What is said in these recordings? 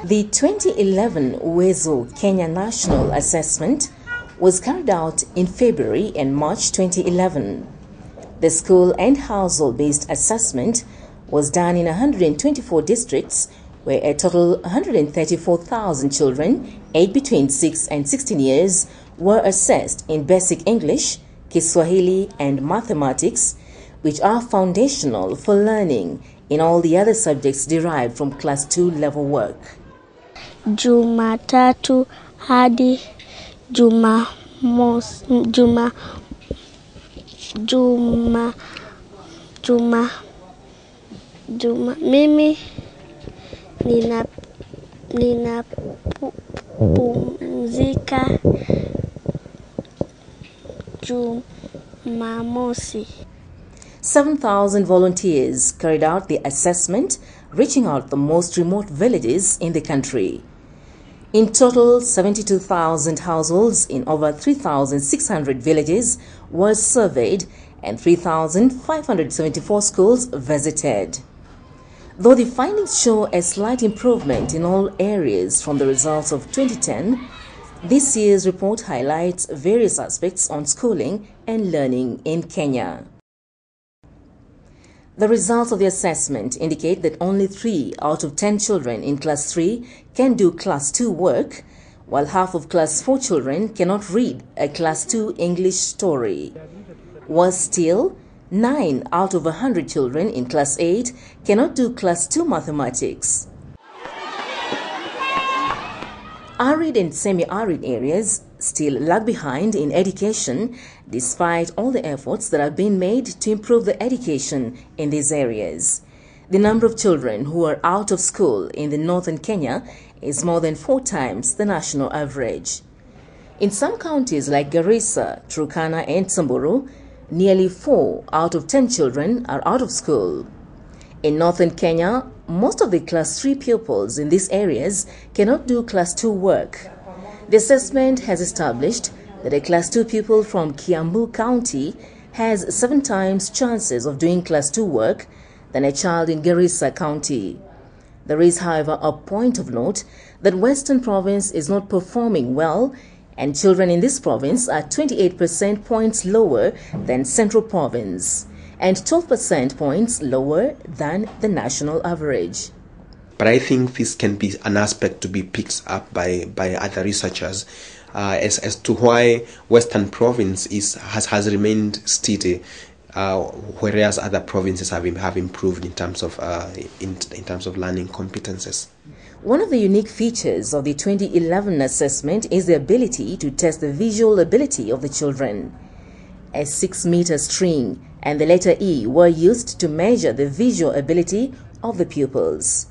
The 2011 Uwezo National Assessment was carried out in February and March 2011. The school and household-based assessment was done in 124 districts where a total 134,000 children aged between 6 and 16 years were assessed in basic English, Kiswahili and mathematics, which are foundational for learning in all the other subjects derived from Class 2 level work. Jumatatu hadi mimi ninapumzika Jumamosi. 7,000 volunteers carried out the assessment, reaching out the most remote villages in the country. In total, 72,000 households in over 3,600 villages were surveyed and 3,574 schools visited. Though the findings show a slight improvement in all areas from the results of 2010, this year's report highlights various aspects on schooling and learning in Kenya. The results of the assessment indicate that only 3 out of 10 children in Class 3 can do Class 2 work, while half of Class 4 children cannot read a Class 2 English story. Worse still, 9 out of 100 children in Class 8 cannot do Class 2 mathematics. Arid and semi-arid areas still lag behind in education despite all the efforts that have been made to improve the education in these areas. The number of children who are out of school in the northern Kenya is more than 4 times the national average. In some counties like Garissa, Turkana and Samburu, nearly 4 out of 10 children are out of school. In northern Kenya, most of the Class 3 pupils in these areas cannot do Class 2 work. The assessment has established that a Class 2 pupil from Kiambu County has 7 times chances of doing Class 2 work than a child in Garissa County. There is, however, a point of note that Western Province is not performing well, and children in this province are 28% points lower than Central Province and 12% points lower than the national average. But I think this can be an aspect to be picked up by other researchers as to why Western Province has remained steady, whereas other provinces have improved in terms of learning competences. One of the unique features of the 2011 assessment is the ability to test the visual ability of the children. A 6-meter string and the letter E were used to measure the visual ability of the pupils.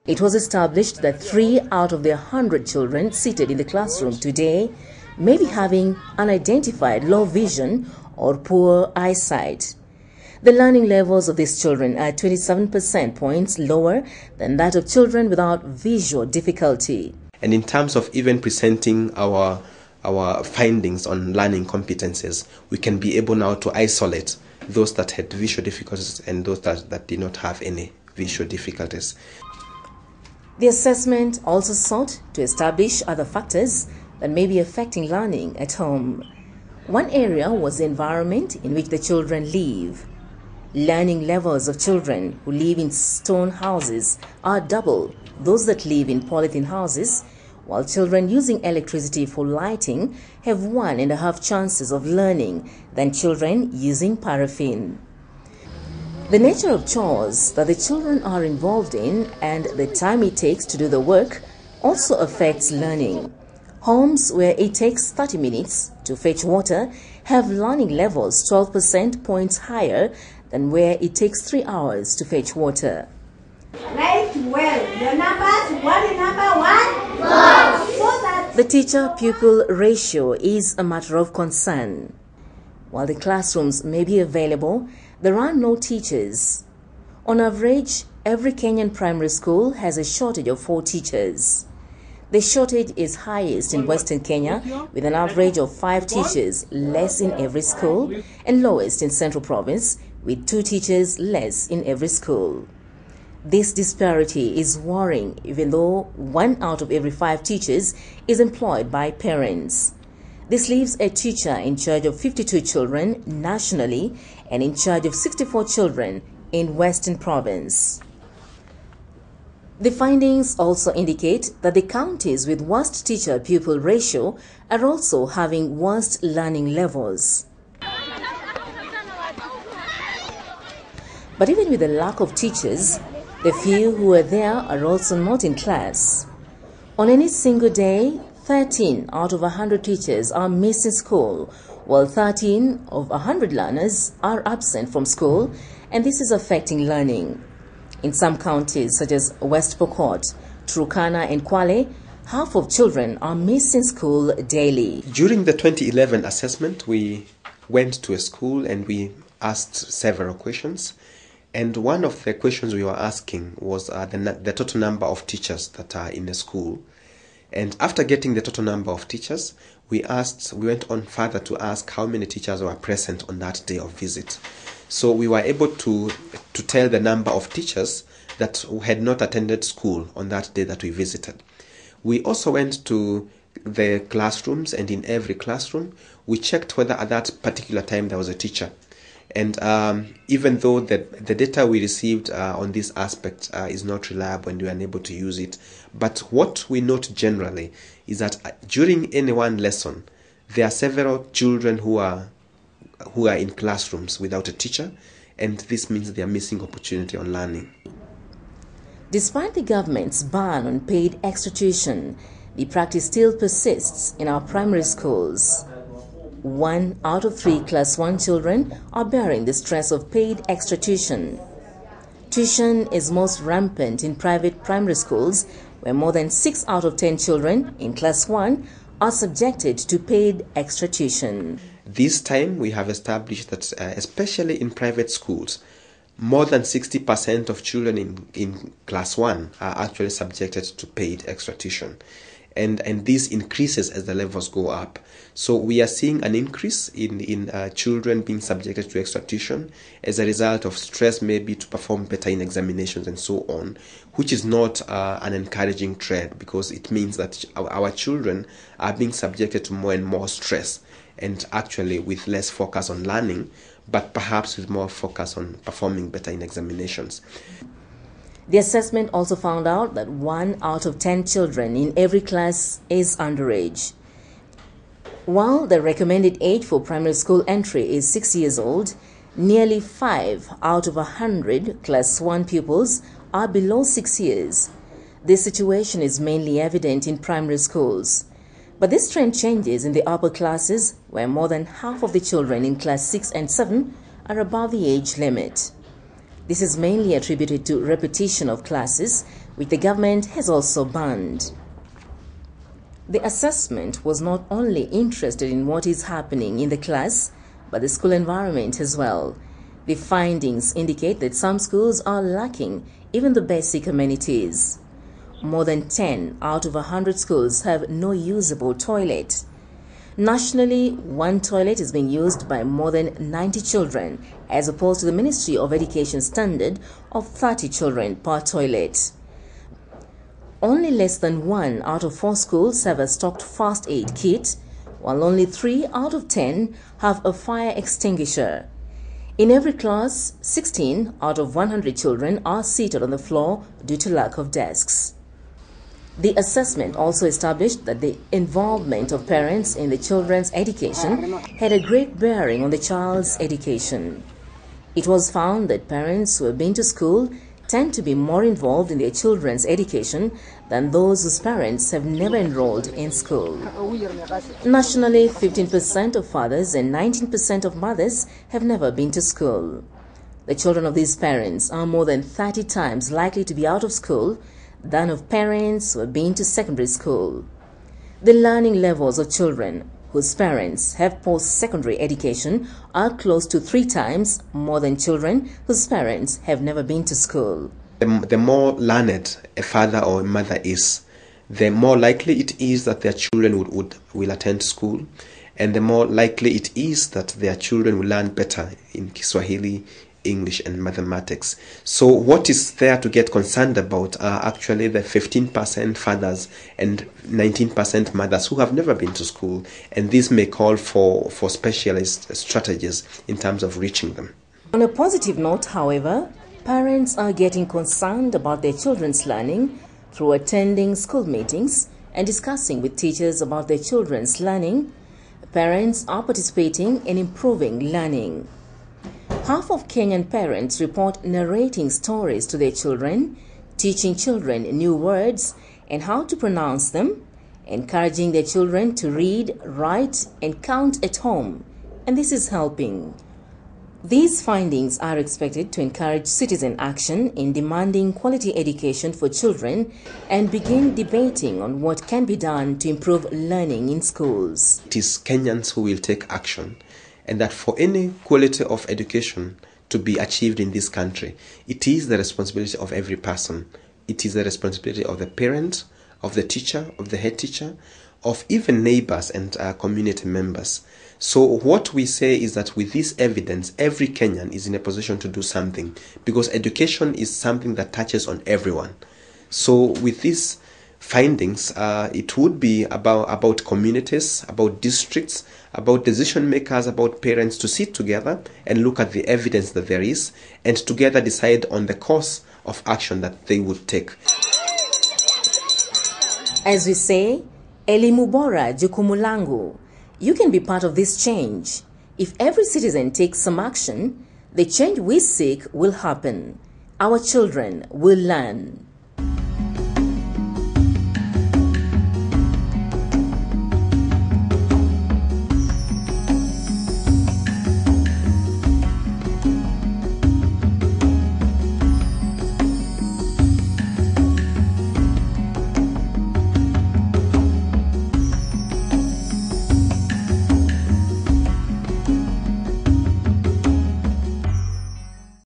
It was established that 3 out of the 100 children seated in the classroom today may be having unidentified low vision or poor eyesight. The learning levels of these children are 27% points lower than that of children without visual difficulty. And in terms of even presenting our findings on learning competences, we can be able now to isolate those that had visual difficulties and those that did not have any visual difficulties. The assessment also sought to establish other factors that may be affecting learning at home. One area was the environment in which the children live. Learning levels of children who live in stone houses are double those that live in polythene houses, while children using electricity for lighting have 1.5 chances of learning than children using paraffin. The nature of chores that the children are involved in and the time it takes to do the work also affects learning. Homes where it takes 30 minutes to fetch water have learning levels 12% points higher than where it takes 3 hours to fetch water. Write well. Your numbers, what is number 1? 4. So that the teacher-pupil ratio is a matter of concern. While the classrooms may be available, there are no teachers. On average, every Kenyan primary school has a shortage of 4 teachers. The shortage is highest in Western Kenya, with an average of 5 teachers less in every school, and lowest in Central Province, with 2 teachers less in every school. This disparity is worrying, even though 1 out of every 5 teachers is employed by parents. This leaves a teacher in charge of 52 children nationally and in charge of 64 children in Western Province. The findings also indicate that the counties with worst teacher-pupil ratio are also having worst learning levels. But even with the lack of teachers, the few who are there are also not in class. On any single day, 13 out of 100 teachers are missing school, while 13 of 100 learners are absent from school, and this is affecting learning. In some counties such as West Pokot, Turkana and Kwale, half of children are missing school daily. During the 2011 assessment, we went to a school and we asked several questions. And one of the questions we were asking was the total number of teachers that are in the school. And after getting the total number of teachers, we went on further to ask how many teachers were present on that day of visit. So we were able to tell the number of teachers that had not attended school on that day that we visited. We also went to the classrooms, and in every classroom, we checked whether at that particular time there was a teacher. And even though the data we received on this aspect is not reliable and we are unable to use it, but what we note generally is that during any one lesson, there are several children who are in classrooms without a teacher, and this means they are missing opportunity on learning. Despite the government's ban on paid extra tuition, the practice still persists in our primary schools. 1 out of 3 Class 1 children are bearing the stress of paid extra tuition. Tuition is most rampant in private primary schools, where more than 6 out of 10 children in Class 1 are subjected to paid extra tuition. This time we have established that especially in private schools, more than 60% of children in Class 1 are actually subjected to paid extra tuition. And this increases as the levels go up. So we are seeing an increase in children being subjected to extra tuition as a result of stress, maybe to perform better in examinations and so on, which is not an encouraging trend, because it means that our children are being subjected to more and more stress, and actually with less focus on learning, but perhaps with more focus on performing better in examinations. The assessment also found out that 1 out of 10 children in every class is underage. While the recommended age for primary school entry is 6 years old, nearly 5 out of 100 Class 1 pupils are below 6 years. This situation is mainly evident in primary schools. But this trend changes in the upper classes, where more than half of the children in Class 6 and 7 are above the age limit. This is mainly attributed to repetition of classes, which the government has also banned. The assessment was not only interested in what is happening in the class, but the school environment as well. The findings indicate that some schools are lacking even the basic amenities. More than 10 out of 100 schools have no usable toilet. Nationally, 1 toilet is being used by more than 90 children, as opposed to the Ministry of Education standard of 30 children per toilet. Only less than 1 out of 4 schools have a stocked first aid kit, while only 3 out of 10 have a fire extinguisher. In every class, 16 out of 100 children are seated on the floor due to lack of desks. The assessment also established that the involvement of parents in the children's education had a great bearing on the child's education. It was found that parents who have been to school tend to be more involved in their children's education than those whose parents have never enrolled in school. Nationally, 15% of fathers and 19% of mothers have never been to school. The children of these parents are more than 30 times likely to be out of school than of parents who have been to secondary school. The learning levels of children whose parents have post-secondary education are close to 3 times more than children whose parents have never been to school. The more learned a father or a mother is, the more likely it is that their children will attend school, and the more likely it is that their children will learn better in Kiswahili, English and mathematics. So what is there to get concerned about are actually the 15% fathers and 19% mothers who have never been to school, and this may call for specialist strategies in terms of reaching them. On a positive note, however, parents are getting concerned about their children's learning through attending school meetings and discussing with teachers about their children's learning. Parents are participating in improving learning. Half of Kenyan parents report narrating stories to their children, teaching children new words and how to pronounce them, encouraging their children to read, write, and count at home, and this is helping. These findings are expected to encourage citizen action in demanding quality education for children and begin debating on what can be done to improve learning in schools. It is Kenyans who will take action, and that for any quality of education to be achieved in this country, it is the responsibility of every person. It is the responsibility of the parent, of the teacher, of the head teacher, of even neighbors and community members. So what we say is that with this evidence, every Kenyan is in a position to do something, because education is something that touches on everyone. So with these findings, it would be about communities, about districts, about decision makers, about parents to sit together and look at the evidence that there is, and together decide on the course of action that they would take. As we say, elimu bora jukumu langu. You can be part of this change. If every citizen takes some action, the change we seek will happen. Our children will learn.